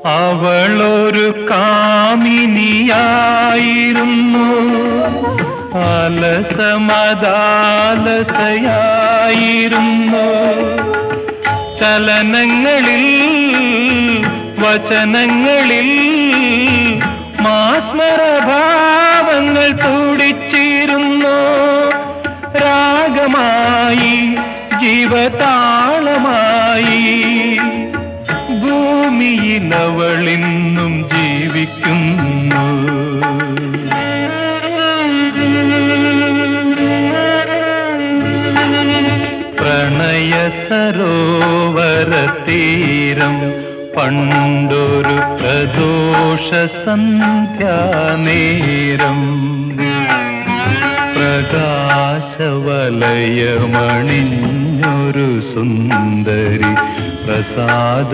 അവളൊരു കാമിനിയായിരുന്നു, അലസമദാലസയായിരുന്നു. ചലനങ്ങളിൽ വചനങ്ങളിൽ മാസ്മരഭാവങ്ങൾ തുടിച്ചിരുന്നു. രാഗമായി ജീവതാളമായി ഭൂമിയിലവളിന്നും ജീവിക്കുന്നു. പ്രണയ സരോവരതീരം പണ്ടൊരു പ്രദോഷ സന്ധ്യാനേരം. പ്രകാശവലയമണിഞ്ഞൊരു സുന്ദരി പ്രസാദ